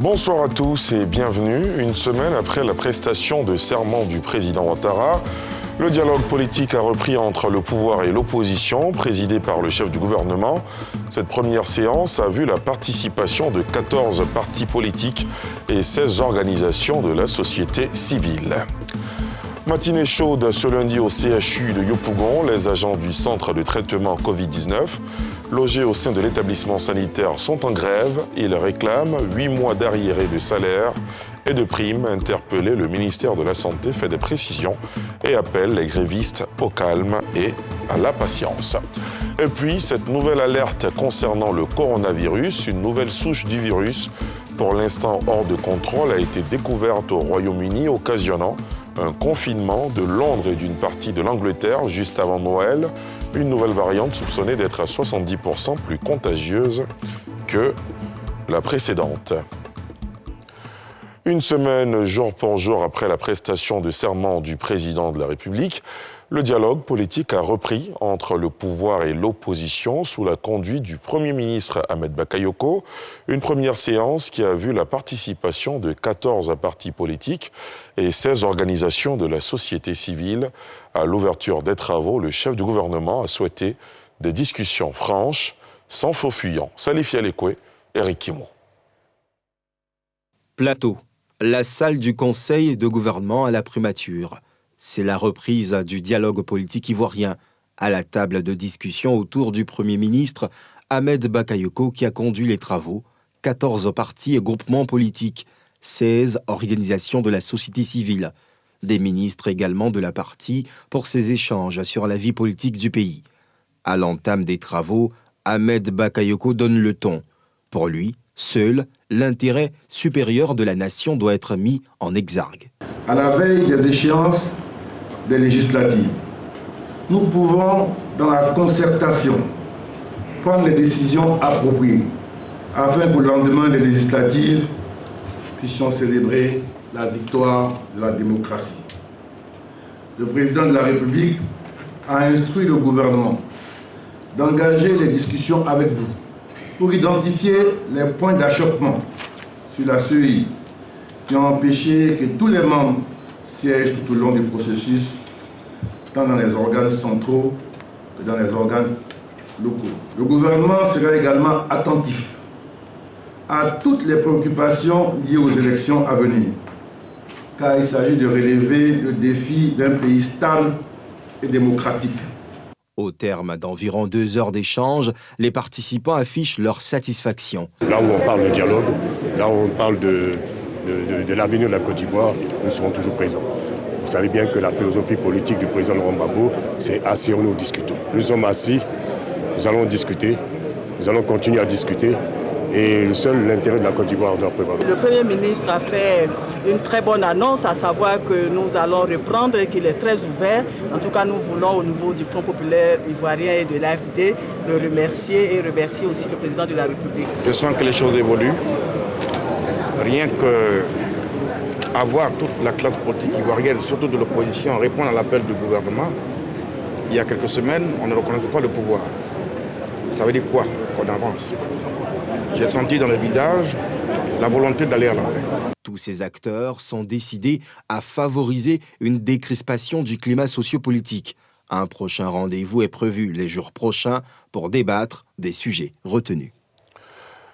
Bonsoir à tous et bienvenue. Une semaine après la prestation de serment du président Ouattara, le dialogue politique a repris entre le pouvoir et l'opposition, présidé par le chef du gouvernement. Cette première séance a vu la participation de 14 partis politiques et 16 organisations de la société civile. Matinée chaude ce lundi au CHU de Yopougon, les agents du centre de traitement Covid-19 logés au sein de l'établissement sanitaire sont en grève. Ils réclament 8 mois d'arriérés de salaire et de primes. Interpellé, le ministère de la Santé fait des précisions et appelle les grévistes au calme et à la patience. Et puis, cette nouvelle alerte concernant le coronavirus, une nouvelle souche du virus, pour l'instant hors de contrôle, a été découverte au Royaume-Uni, occasionnant un confinement de Londres et d'une partie de l'Angleterre juste avant Noël. Une nouvelle variante soupçonnée d'être à 70% plus contagieuse que la précédente. Une semaine, jour pour jour, après la prestation de serment du président de la République, le dialogue politique a repris entre le pouvoir et l'opposition sous la conduite du Premier ministre Ahmed Bakayoko. Une première séance qui a vu la participation de 14 partis politiques et 16 organisations de la société civile. À l'ouverture des travaux, le chef du gouvernement a souhaité des discussions franches, sans faux fuyants. Salif Yalekwe, Eric Kimo. Plateau, la salle du conseil de gouvernement à la primature. C'est la reprise du dialogue politique ivoirien à la table de discussion autour du Premier ministre Ahmed Bakayoko qui a conduit les travaux. 14 partis et groupements politiques, 16 organisations de la société civile, des ministres également de la partie pour ces échanges sur la vie politique du pays. À l'entame des travaux, Ahmed Bakayoko donne le ton. Pour lui, seul l'intérêt supérieur de la nation doit être mis en exergue. À la veille des échéances des législatives, nous pouvons, dans la concertation, prendre les décisions appropriées afin que le lendemain des législatives, puissions célébrer la victoire de la démocratie. Le président de la République a instruit le gouvernement d'engager les discussions avec vous pour identifier les points d'achoppement sur la CEI qui ont empêché que tous les membres siègent tout au long du processus, tant dans les organes centraux que dans les organes locaux. Le gouvernement sera également attentif à toutes les préoccupations liées aux élections à venir, car il s'agit de relever le défi d'un pays stable et démocratique. Au terme d'environ 2 heures d'échange, les participants affichent leur satisfaction. Là où on parle de dialogue, là où on parle de l'avenir de la Côte d'Ivoire, nous serons toujours présents. Vous savez bien que la philosophie politique du président Laurent Gbagbo, c'est asseyons-nous, discutons. Nous sommes assis, nous allons discuter, nous allons continuer à discuter. Et seul l'intérêt de la Côte d'Ivoire doit prévaloir. Le Premier ministre a fait une très bonne annonce, à savoir que nous allons reprendre et qu'il est très ouvert. En tout cas, nous voulons au niveau du Front populaire ivoirien et de l'AFD le remercier et remercier aussi le président de la République. Je sens que les choses évoluent. Rien que avoir toute la classe politique ivoirienne, surtout de l'opposition, répondre à l'appel du gouvernement. Il y a quelques semaines, on ne reconnaissait pas le pouvoir. Ça veut dire quoi? Qu'on avance. J'ai senti dans le visage la volonté d'aller à la paix. Tous ces acteurs sont décidés à favoriser une décrispation du climat sociopolitique. Un prochain rendez-vous est prévu les jours prochains pour débattre des sujets retenus.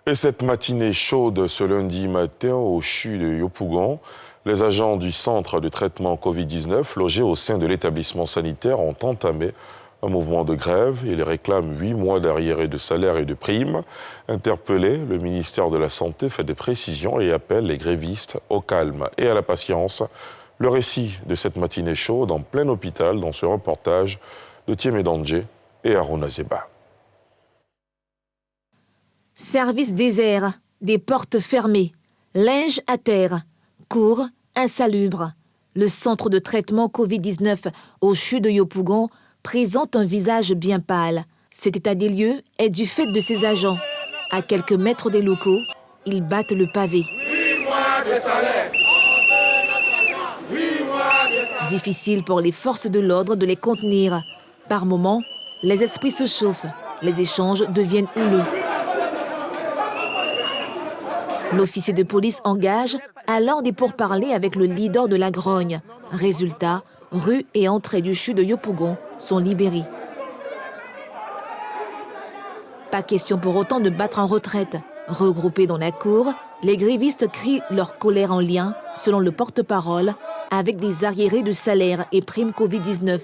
Et cette matinée chaude ce lundi matin au CHU de Yopougon, les agents du centre de traitement Covid-19 logés au sein de l'établissement sanitaire ont entamé un mouvement de grève. Ils réclament 8 mois d'arriérés de salaire et de primes. Interpellé, le ministère de la Santé fait des précisions et appelle les grévistes au calme et à la patience. Le récit de cette matinée chaude en plein hôpital dans ce reportage de Thiemé Dandje et Aruna Zeba. Service désert, des portes fermées, linge à terre, cours insalubres. Le centre de traitement Covid-19 au CHU de Yopougon présente un visage bien pâle. Cet état des lieux est du fait de ses agents. À quelques mètres des locaux, ils battent le pavé. 8 mois de salaire. 8 mois de salaire. Difficile pour les forces de l'ordre de les contenir. Par moments, les esprits se chauffent. Les échanges deviennent houleux. L'officier de police engage alors des pourparlers avec le leader de la grogne. Résultat, rue et entrée du CHU de Yopougon sont libérées. Pas question pour autant de battre en retraite. Regroupés dans la cour, les grévistes crient leur colère en lien, selon le porte-parole, avec des arriérés de salaire et primes Covid-19.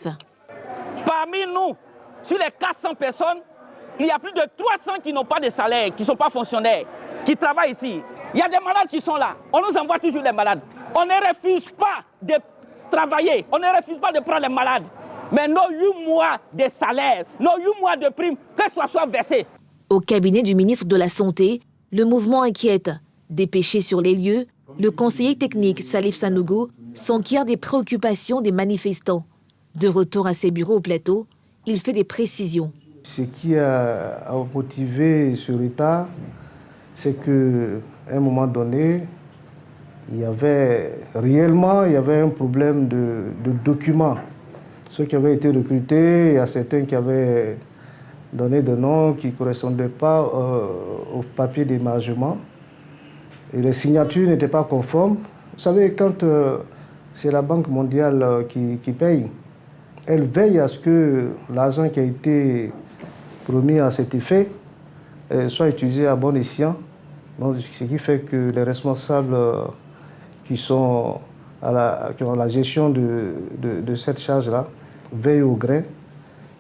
Parmi nous, sur les 400 personnes, il y a plus de 300 qui n'ont pas de salaire, qui ne sont pas fonctionnaires, qui travaillent ici. Il y a des malades qui sont là. On nous envoie toujours les malades. On ne refuse pas de travailler, on ne refuse pas de prendre les malades. Mais nos 8 mois de salaire, nos 8 mois de primes, que ce soit versé. Au cabinet du ministre de la Santé, le mouvement inquiète. Dépêché sur les lieux, le conseiller technique Salif Sanogo s'enquiert des préoccupations des manifestants. De retour à ses bureaux au plateau, il fait des précisions. Ce qui a motivé ce retard, c'est qu'à un moment donné, il y avait un problème de documents. Ceux qui avaient été recrutés, il y a certains qui avaient donné des noms qui ne correspondaient pas au papier d'émargement. Et les signatures n'étaient pas conformes. Vous savez, quand c'est la Banque mondiale qui paye, elle veille à ce que l'argent qui a été promis à cet effet soit utilisé à bon escient. Donc, ce qui fait que les responsables qui ont la gestion de cette charge-là veillent au grain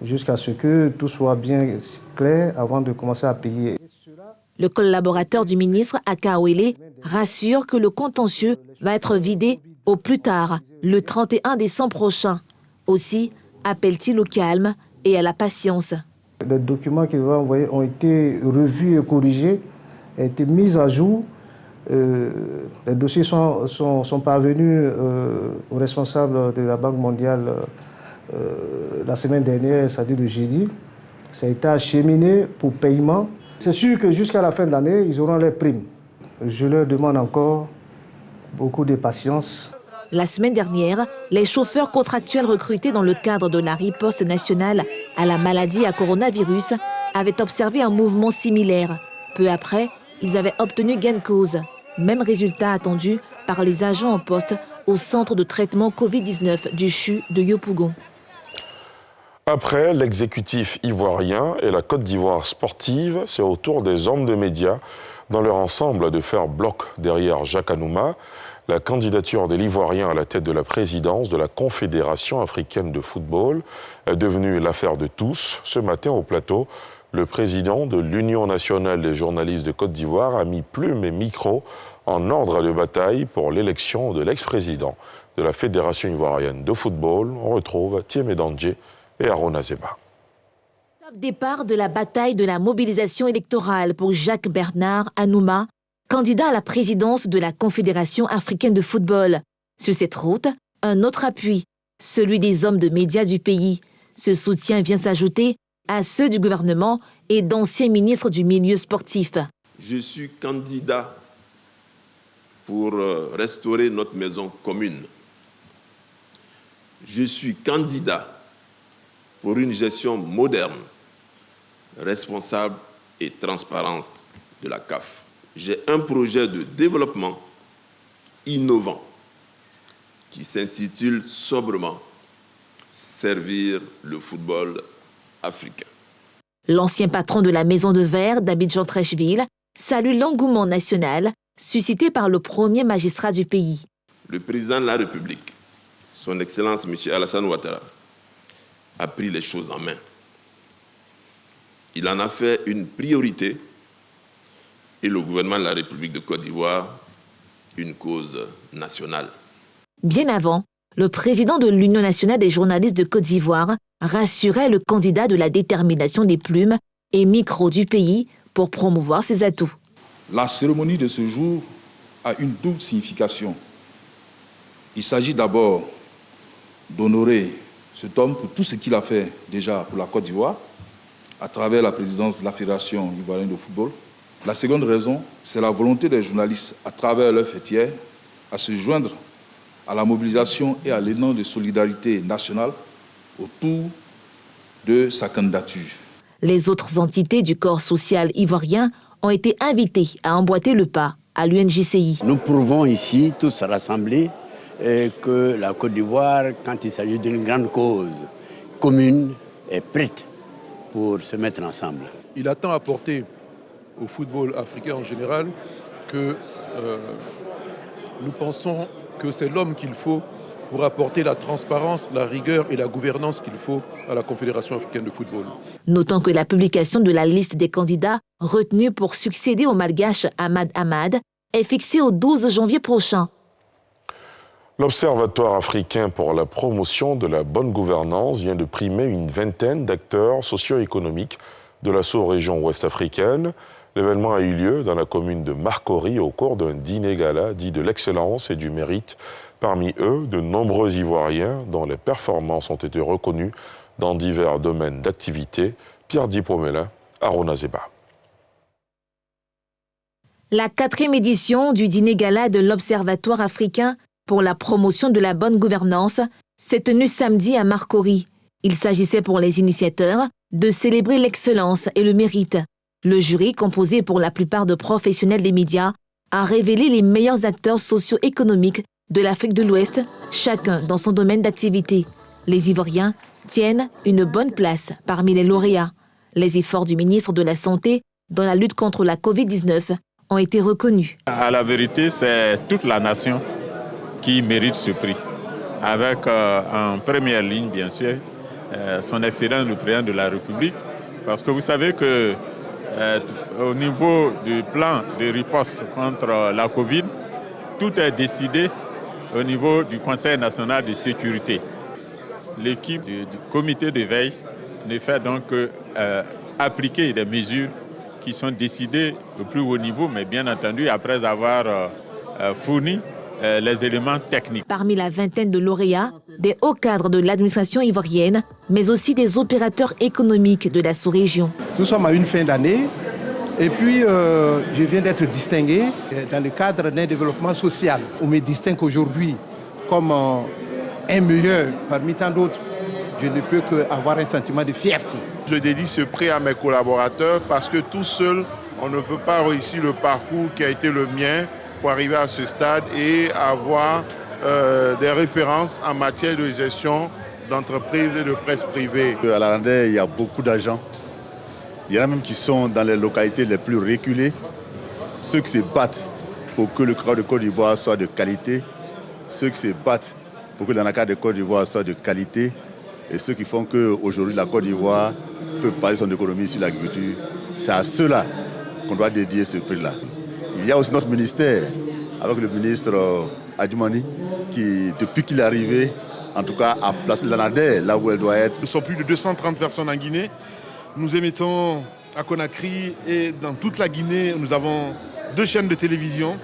jusqu'à ce que tout soit bien clair avant de commencer à payer. Le collaborateur du ministre, Aka Owele, rassure que le contentieux va être vidé au plus tard, le 31 décembre prochain. Aussi, appelle-t-il au calme et à la patience. Les documents qu'il va envoyer ont été revus et corrigés, ont été mis à jour. Les dossiers sont parvenus aux responsables de la Banque mondiale la semaine dernière, c'est-à-dire le jeudi. Ça a été acheminé pour paiement. C'est sûr que jusqu'à la fin de l'année, ils auront les primes. Je leur demande encore beaucoup de patience. La semaine dernière, les chauffeurs contractuels recrutés dans le cadre de la riposte nationale à la maladie à coronavirus avaient observé un mouvement similaire. Peu après, ils avaient obtenu gain de cause. Même résultat attendu par les agents en poste au centre de traitement Covid-19 du CHU de Yopougon. Après l'exécutif ivoirien et la Côte d'Ivoire sportive, c'est au tour des hommes de médias dans leur ensemble de faire bloc derrière Jacques Anouma. La candidature de l'Ivoirien à la tête de la présidence de la Confédération africaine de football est devenue l'affaire de tous. Ce matin au plateau, le président de l'Union nationale des journalistes de Côte d'Ivoire a mis plume et micro en ordre de bataille pour l'élection de l'ex-président de la Fédération ivoirienne de football. On retrouve Thiemé Dandje et Arona Zeba. Top départ de la bataille de la mobilisation électorale pour Jacques Bernard Anouma, candidat à la présidence de la Confédération africaine de football. Sur cette route, un autre appui, celui des hommes de médias du pays. Ce soutien vient s'ajouter à ceux du gouvernement et d'anciens ministres du milieu sportif. Je suis candidat pour restaurer notre maison commune. Je suis candidat pour une gestion moderne, responsable et transparente de la CAF. J'ai un projet de développement innovant qui s'intitule sobrement « Servir le football africain ». L'ancien patron de la Maison de Verre d'Abidjan-Treichville salue l'engouement national suscité par le premier magistrat du pays. Le président de la République, son Excellence M. Alassane Ouattara, a pris les choses en main. Il en a fait une priorité et le gouvernement de la République de Côte d'Ivoire une cause nationale. Bien avant, le président de l'Union nationale des journalistes de Côte d'Ivoire rassurait le candidat de la détermination des plumes et micros du pays pour promouvoir ses atouts. La cérémonie de ce jour a une double signification. Il s'agit d'abord d'honorer cet homme pour tout ce qu'il a fait déjà pour la Côte d'Ivoire à travers la présidence de la Fédération ivoirienne de football. La seconde raison, c'est la volonté des journalistes à travers leur fêtière à se joindre à la mobilisation et à l'élan de solidarité nationale autour de sa candidature. Les autres entités du corps social ivoirien ont été invités à emboîter le pas à l'UNJCI. Nous prouvons ici, tous rassemblés, que la Côte d'Ivoire, quand il s'agit d'une grande cause commune, est prête pour se mettre ensemble. Il a tant apporté au football africain en général que nous pensons que c'est l'homme qu'il faut pour apporter la transparence, la rigueur et la gouvernance qu'il faut à la Confédération africaine de football. Notons que la publication de la liste des candidats retenus pour succéder au malgache Ahmad Ahmad est fixée au 12 janvier prochain. L'Observatoire africain pour la promotion de la bonne gouvernance vient de primer une vingtaine d'acteurs socio-économiques de la sous-région ouest africaine. L'événement a eu lieu dans la commune de Marcory au cours d'un dîner-gala dit de l'excellence et du mérite. Parmi eux, de nombreux Ivoiriens dont les performances ont été reconnues dans divers domaines d'activité. Pierre Dipomelin, Arona Zeba. La 4e édition du dîner-gala de l'Observatoire africain pour la promotion de la bonne gouvernance s'est tenue samedi à Marcory. Il s'agissait pour les initiateurs de célébrer l'excellence et le mérite. Le jury, composé pour la plupart de professionnels des médias, a révélé les meilleurs acteurs socio-économiques de l'Afrique de l'Ouest, chacun dans son domaine d'activité. Les Ivoiriens tiennent une bonne place parmi les lauréats. Les efforts du ministre de la Santé dans la lutte contre la Covid-19 ont été reconnus. À la vérité, c'est toute la nation qui mérite ce prix. Avec en première ligne, bien sûr, son Excellence le Président de la République. Parce que vous savez que au niveau du plan de riposte contre la Covid, tout est décidé au niveau du Conseil national de sécurité. L'équipe du comité de veille ne fait donc appliquer des mesures qui sont décidées au plus haut niveau, mais bien entendu après avoir fourni les éléments techniques. Parmi la vingtaine de lauréats, des hauts cadres de l'administration ivoirienne, mais aussi des opérateurs économiques de la sous-région. Nous sommes à une fin d'année et puis je viens d'être distingué dans le cadre d'un développement social. On me distingue aujourd'hui comme un meilleur parmi tant d'autres. Je ne peux qu'avoir un sentiment de fierté. Je dédie ce prix à mes collaborateurs parce que tout seul, on ne peut pas réussir le parcours qui a été le mien pour arriver à ce stade et avoir des références en matière de gestion d'entreprises et de presse privée. À la Randais, il y a beaucoup d'agents. Il y en a même qui sont dans les localités les plus reculées. Ceux qui se battent pour que le cacao de Côte d'Ivoire soit de qualité. Ceux qui se battent pour que l'anacarde de Côte d'Ivoire soit de qualité. Et ceux qui font qu'aujourd'hui la Côte d'Ivoire peut baser son économie sur l'agriculture. C'est à ceux-là qu'on doit dédier ce prix-là. Il y a aussi notre ministère, avec le ministre Adjumani, qui, depuis qu'il est arrivé, en tout cas, a placé l'ANADER là où elle doit être. Nous sommes plus de 230 personnes en Guinée. Nous émettons à Conakry et dans toute la Guinée, nous avons 2 chaînes de télévision.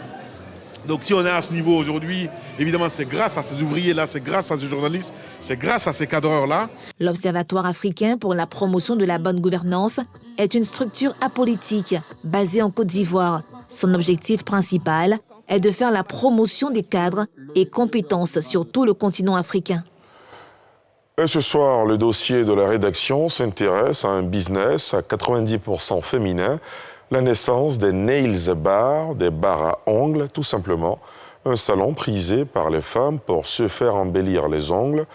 Donc si on est à ce niveau aujourd'hui, évidemment c'est grâce à ces ouvriers-là, c'est grâce à ces journalistes, c'est grâce à ces cadreurs-là. L'Observatoire africain pour la promotion de la bonne gouvernance est une structure apolitique basée en Côte d'Ivoire. Son objectif principal est de faire la promotion des cadres et compétences sur tout le continent africain. Et ce soir, le dossier de la rédaction s'intéresse à un business à 90% féminin, la naissance des nails bars, des bars à ongles, tout simplement. Un salon prisé par les femmes pour se faire embellir les ongles.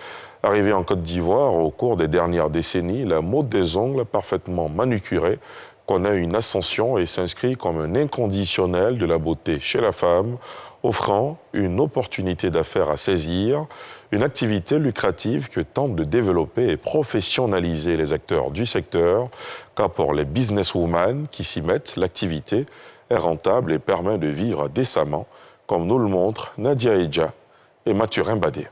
Arrivé en Côte d'Ivoire au cours des dernières décennies, la mode des ongles parfaitement manucurés connaît une ascension et s'inscrit comme un inconditionnel de la beauté chez la femme, offrant une opportunité d'affaires à saisir, une activité lucrative que tentent de développer et professionnaliser les acteurs du secteur, car pour les businesswomen qui s'y mettent, l'activité est rentable et permet de vivre décemment, comme nous le montrent Nadia Edja et Mathurin Badé.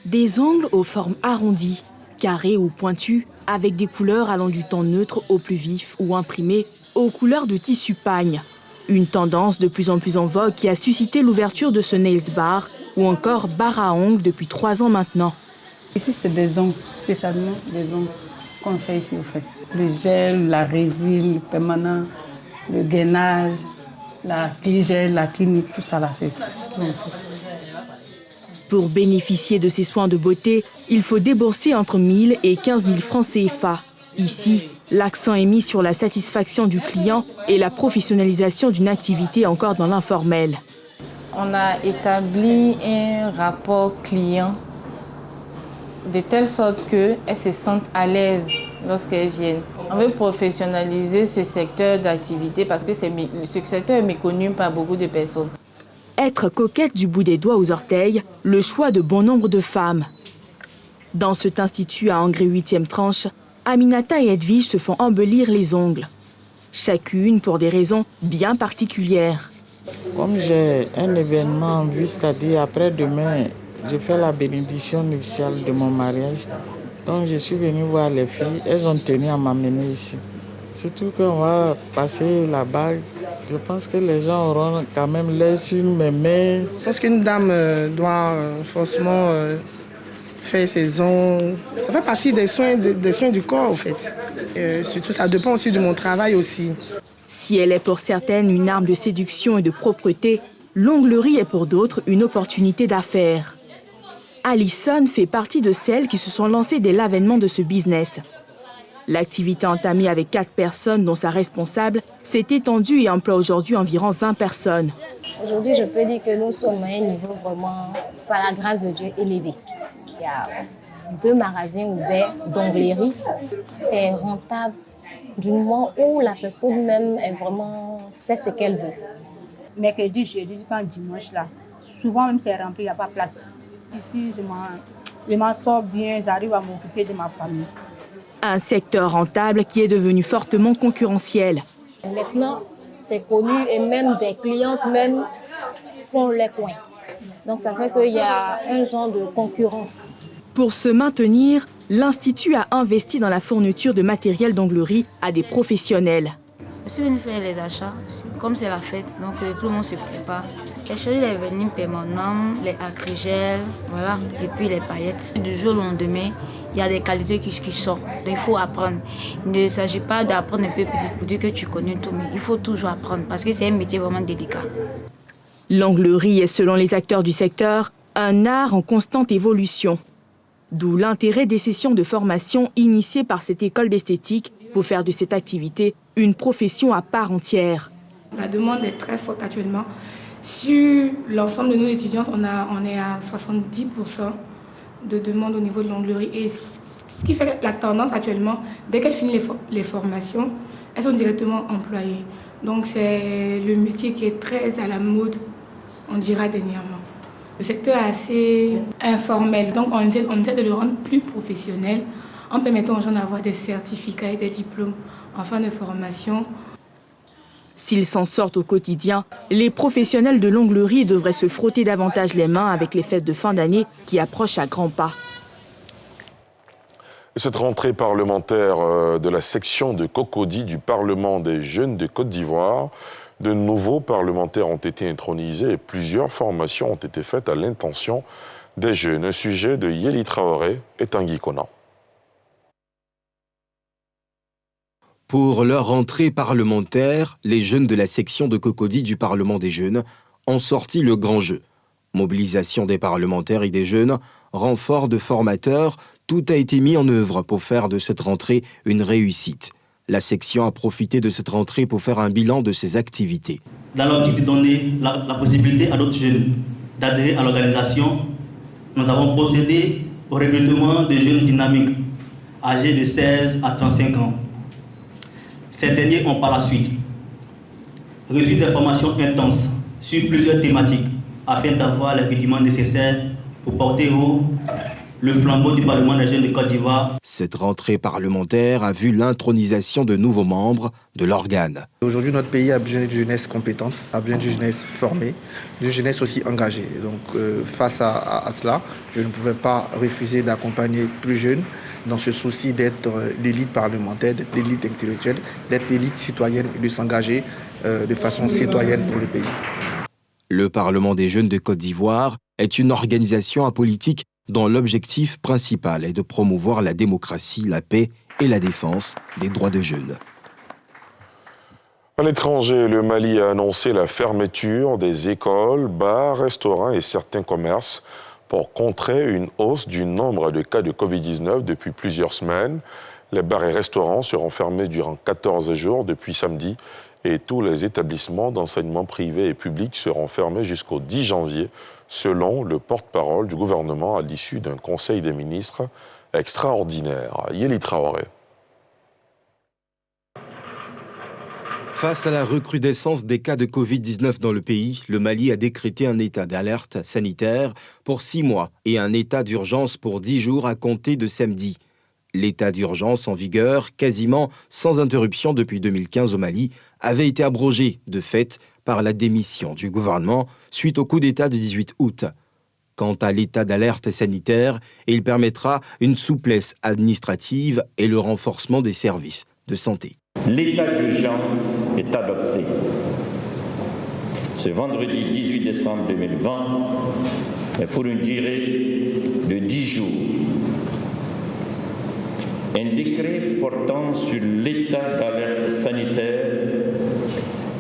Des ongles aux formes arrondies, carrés ou pointus, avec des couleurs allant du ton neutre au plus vif ou imprimé aux couleurs de tissu pagne. Une tendance de plus en plus en vogue qui a suscité l'ouverture de ce nails bar ou encore bar à ongles depuis 3 ans maintenant. Ici, c'est des ongles, spécialement des ongles qu'on fait ici au fait. Le gel, la résine, le permanent, le gainage, la cligelle, la clinique, tout ça là, c'est ça qu'on fait. Pour bénéficier de ces soins de beauté, il faut débourser entre 1 000 et 15 000 francs CFA. Ici, L'accent est mis sur la satisfaction du client et la professionnalisation d'une activité encore dans l'informel. On a établi un rapport client de telle sorte qu'elles se sentent à l'aise lorsqu'elles viennent. On veut professionnaliser ce secteur d'activité parce que ce secteur est méconnu par beaucoup de personnes. Être coquette du bout des doigts aux orteils, le choix de bon nombre de femmes. Dans cet institut à Angré 8e tranche, Aminata et Edwige se font embellir les ongles. Chacune pour des raisons bien particulières. Comme j'ai un événement en vue, c'est-à-dire après-demain, je fais la bénédiction nuptiale de mon mariage. Donc je suis venue voir les filles, elles ont tenu à m'amener ici. Surtout qu'on va passer la bague, je pense que les gens auront quand même l'œil sur mes mains. Je pense qu'une dame doit forcément faire ses ongles. Ça fait partie des soins du corps, en fait. Surtout, ça dépend aussi de mon travail aussi. Si elle est pour certaines une arme de séduction et de propreté, l'onglerie est pour d'autres une opportunité d'affaires. Alison fait partie de celles qui se sont lancées dès l'avènement de ce business. L'activité entamée avec 4 personnes, dont sa responsable, s'est étendue et emploie aujourd'hui environ 20 personnes. Aujourd'hui, je peux dire que nous sommes à un niveau vraiment, par la grâce de Dieu, élevé. Il y a 2 magasins ouverts d'onglerie. C'est rentable du moment où la personne même est vraiment sait ce qu'elle veut. Mercredi, jeudi, quand dimanche, là, souvent même c'est rempli, il n'y a pas de place. Ici, je m'en sors bien, j'arrive à m'occuper de ma famille. Un secteur rentable qui est devenu fortement concurrentiel. Maintenant, c'est connu et même des clientes même font les coins. Donc ça fait qu'il y a un genre de concurrence. Pour se maintenir, l'Institut a investi dans la fourniture de matériel d'onglerie à des professionnels. Je suis venue faire les achats, comme c'est la fête, donc tout le monde se prépare. Les chéris, les vernis permanents, les agrigels, voilà, et puis les paillettes. Du jour au lendemain, il y a des qualités qui sortent, donc il faut apprendre. Il ne s'agit pas d'apprendre un peu petit pour dire que tu connais tout, mais il faut toujours apprendre parce que c'est un métier vraiment délicat. L'onglerie est, selon les acteurs du secteur, un art en constante évolution. D'où l'intérêt des sessions de formation initiées par cette école d'esthétique pour faire de cette activité une profession à part entière. La demande est très forte actuellement. Sur l'ensemble de nos étudiantes, on est à 70% de demande au niveau de l'onglerie. Et ce qui fait la tendance actuellement, dès qu'elles finissent les formations, elles sont directement employées. Donc c'est le métier qui est très à la mode, on dira dernièrement. Le secteur est assez informel, donc on essaie de le rendre plus professionnel en permettant aux gens d'avoir des certificats et des diplômes en fin de formation. S'ils s'en sortent au quotidien, les professionnels de l'onglerie devraient se frotter davantage les mains avec les fêtes de fin d'année qui approchent à grands pas. Cette rentrée parlementaire de la section de Cocody du Parlement des jeunes de Côte d'Ivoire, de nouveaux parlementaires ont été intronisés et plusieurs formations ont été faites à l'intention des jeunes. Un sujet de Yeli Traoré et Tanguy Konan. Pour leur rentrée parlementaire, les jeunes de la section de Cocody du Parlement des jeunes ont sorti le grand jeu. Mobilisation des parlementaires et des jeunes, renfort de formateurs, tout a été mis en œuvre pour faire de cette rentrée une réussite. La section a profité de cette rentrée pour faire un bilan de ses activités. Dans l'optique de donner la possibilité à d'autres jeunes d'adhérer à l'organisation, nous avons procédé au recrutement de jeunes dynamiques, âgés de 16 à 35 ans. Ces derniers ont par la suite reçu des formations intenses sur plusieurs thématiques afin d'avoir les rudiments nécessaires pour porter haut le flambeau du Parlement des jeunes de Côte d'Ivoire. Cette rentrée parlementaire a vu l'intronisation de nouveaux membres de l'organe. Aujourd'hui, notre pays a besoin d'une jeunesse compétente, a besoin d'une jeunesse formée, d'une jeunesse aussi engagée. Donc, face à cela, je ne pouvais pas refuser d'accompagner plus jeunes dans ce souci d'être l'élite parlementaire, d'être l'élite intellectuelle, d'être l'élite citoyenne et de s'engager de façon citoyenne pour le pays. Le Parlement des jeunes de Côte d'Ivoire est une organisation apolitique dont l'objectif principal est de promouvoir la démocratie, la paix et la défense des droits des jeunes. À l'étranger, le Mali a annoncé la fermeture des écoles, bars, restaurants et certains commerces pour contrer une hausse du nombre de cas de Covid-19 depuis plusieurs semaines. Les bars et restaurants seront fermés durant 14 jours depuis samedi et tous les établissements d'enseignement privé et public seront fermés jusqu'au 10 janvier, selon le porte-parole du gouvernement à l'issue d'un conseil des ministres extraordinaire. Yéli Traoré. Face à la recrudescence des cas de Covid-19 dans le pays, le Mali a décrété un état d'alerte sanitaire pour 6 mois et un état d'urgence pour 10 jours à compter de samedi. L'état d'urgence en vigueur, quasiment sans interruption depuis 2015 au Mali, avait été abrogé de fait par la démission du gouvernement suite au coup d'État du 18 août. Quant à l'état d'alerte sanitaire, il permettra une souplesse administrative et le renforcement des services de santé. L'état d'urgence est adopté. Ce vendredi 18 décembre 2020, mais pour une durée de 10 jours. Un décret portant sur l'état d'alerte sanitaire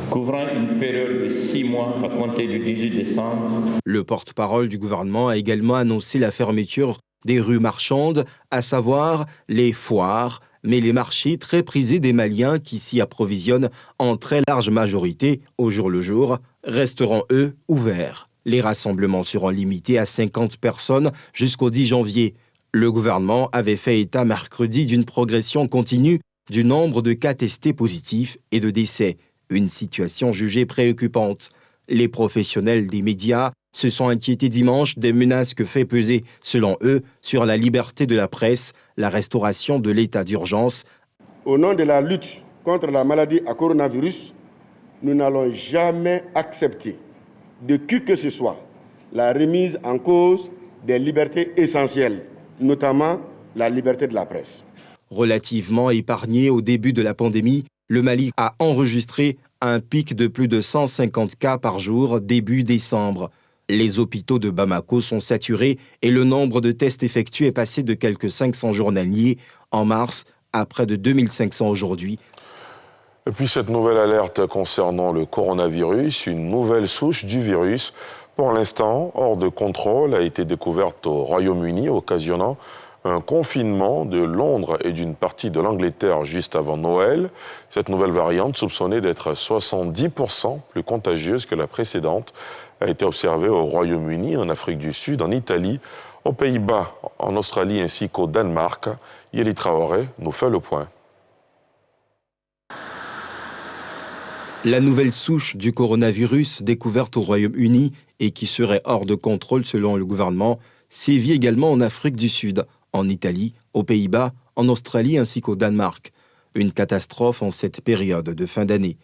couvrant une période de 6 mois à compter du 18 décembre. Le porte-parole du gouvernement a également annoncé la fermeture des rues marchandes, à savoir les foires, mais les marchés très prisés des Maliens qui s'y approvisionnent en très large majorité au jour le jour resteront, eux, ouverts. Les rassemblements seront limités à 50 personnes jusqu'au 10 janvier. Le gouvernement avait fait état mercredi d'une progression continue du nombre de cas testés positifs et de décès, une situation jugée préoccupante. Les professionnels des médias se sont inquiétés dimanche des menaces que fait peser, selon eux, sur la liberté de la presse, la restauration de l'état d'urgence. Au nom de la lutte contre la maladie à coronavirus, nous n'allons jamais accepter de qui que ce soit la remise en cause des libertés essentielles, notamment la liberté de la presse. Relativement épargné au début de la pandémie, le Mali a enregistré un pic de plus de 150 cas par jour début décembre. Les hôpitaux de Bamako sont saturés et le nombre de tests effectués est passé de quelques 500 journaliers en mars à près de 2500 aujourd'hui. Et puis cette nouvelle alerte concernant le coronavirus, une nouvelle souche du virus, pour l'instant hors de contrôle, a été découverte au Royaume-Uni, occasionnant un confinement de Londres et d'une partie de l'Angleterre juste avant Noël. Cette nouvelle variante, soupçonnée d'être 70% plus contagieuse que la précédente, a été observée au Royaume-Uni, en Afrique du Sud, en Italie, aux Pays-Bas, en Australie ainsi qu'au Danemark. Yéli Traoré nous fait le point. La nouvelle souche du coronavirus découverte au Royaume-Uni et qui serait hors de contrôle selon le gouvernement sévit également en Afrique du Sud, en Italie, aux Pays-Bas, en Australie ainsi qu'au Danemark. Une catastrophe en cette période de fin d'année.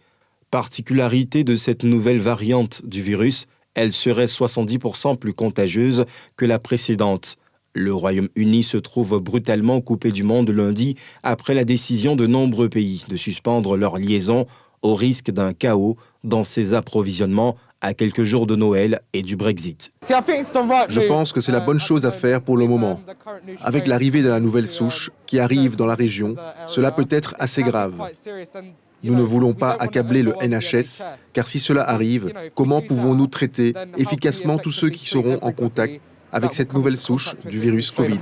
Particularité de cette nouvelle variante du virus, elle serait 70% plus contagieuse que la précédente. Le Royaume-Uni se trouve brutalement coupé du monde lundi après la décision de nombreux pays de suspendre leurs liaisons au risque d'un chaos dans ses approvisionnements à quelques jours de Noël et du Brexit. Je pense que c'est la bonne chose à faire pour le moment. Avec l'arrivée de la nouvelle souche qui arrive dans la région, cela peut être assez grave. Nous ne voulons pas accabler le NHS, car si cela arrive, comment pouvons-nous traiter efficacement tous ceux qui seront en contact avec cette nouvelle souche du virus Covid ?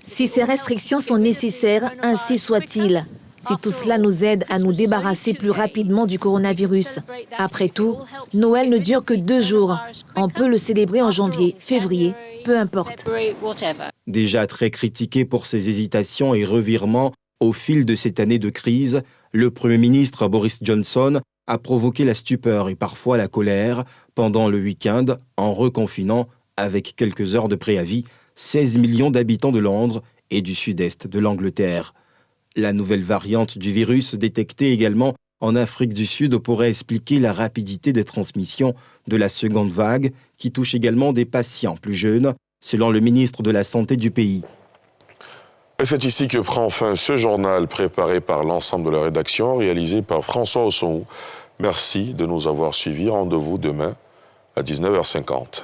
Si ces restrictions sont nécessaires, ainsi soit-il. Si tout cela nous aide à nous débarrasser plus rapidement du coronavirus. Après tout, Noël ne dure que 2 jours. On peut le célébrer en janvier, février, peu importe. Déjà très critiqué pour ses hésitations et revirements au fil de cette année de crise, le Premier ministre Boris Johnson a provoqué la stupeur et parfois la colère pendant le week-end en reconfinant, avec quelques heures de préavis, 16 millions d'habitants de Londres et du sud-est de l'Angleterre. La nouvelle variante du virus, détectée également en Afrique du Sud, pourrait expliquer la rapidité des transmissions de la seconde vague, qui touche également des patients plus jeunes, selon le ministre de la Santé du pays. Et c'est ici que prend fin ce journal préparé par l'ensemble de la rédaction, réalisé par François Ossou. Merci de nous avoir suivis. Rendez-vous demain à 19h50.